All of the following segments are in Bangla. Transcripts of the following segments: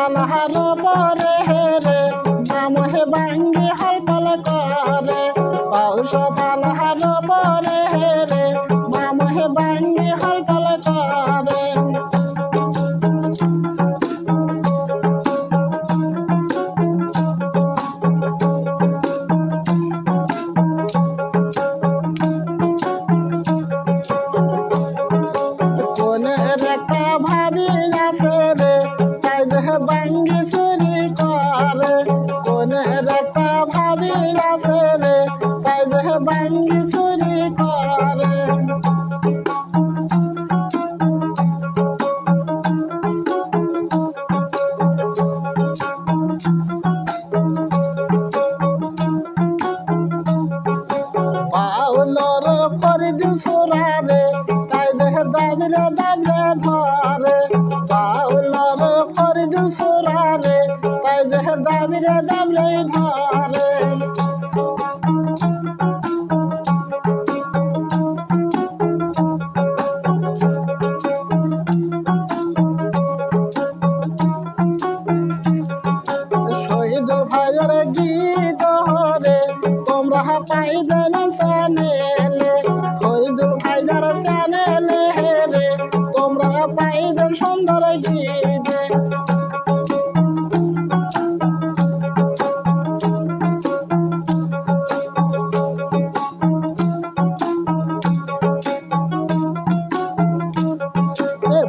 পালহার পরে রে মামহে বাঙ্গি হলপল করে পৌষ পালহার পরে রে মামহে বাঙ্গি হলপল করে ভাবি আছে রে তাই যে বাঙ্গি চুরি করে কোনের একটা ভাবি আছে রে তাই যে বাঙ্গি চুরি করে পাউলর ফরিদ সোরা রে তাই যে দাবলে দাবলে ধরে পাউলর ফরিদ সোরা রে তাই যে দাবলে দাবলে ধরে শহীদ ভাইয়ের গীত হরে তোমরা পাইবে না চ্যানেলে ফরিদুল ভাইয়ার চ্যানেলে রে তোমরা পাইবেন সুন্দর গীত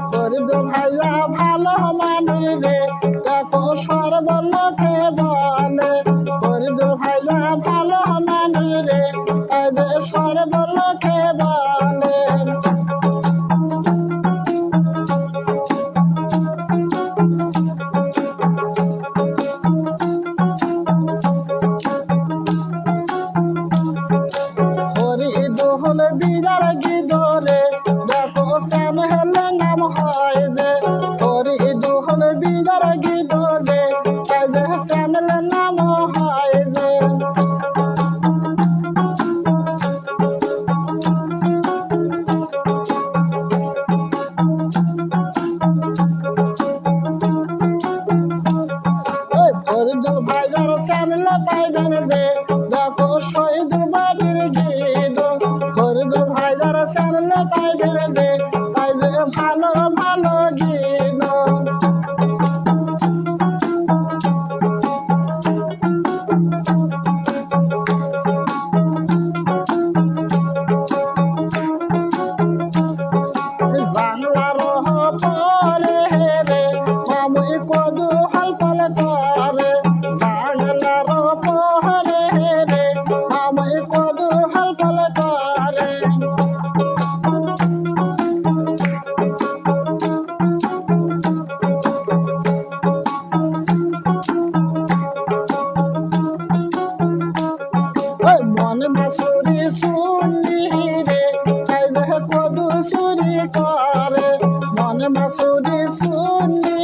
ফরিদুল ভাইয়া ভালো মানুষ রে দেখো সর্বলোকে বলে ফরিদুল ভাইয়া ভালো মানুষ রে এই যে সর্বলোকে বলে ফরিদুল বিদার গিদরে দেখো সামহেলে নাম হয় যে ফরিদুল বিদার গিদরে এই যে সামহেলে নাম হয় যে ফরিদুল ভাইয়ার চ্যানেলে পাইবেন যে দেখো শহীদুল বাড়ির গীত ফরিদুল ভাইয়ার চ্যানেলে পাইবেন যে তাই যে ভালো ভালো গীত জানলার পরে রে মামুই কদু হলপল করে জানলার পরে রে মামুই কদু হলপল করে মন মাসুরি শুনলি রে তাই যে কদু চুরি করে মন মাসুরি শুনলি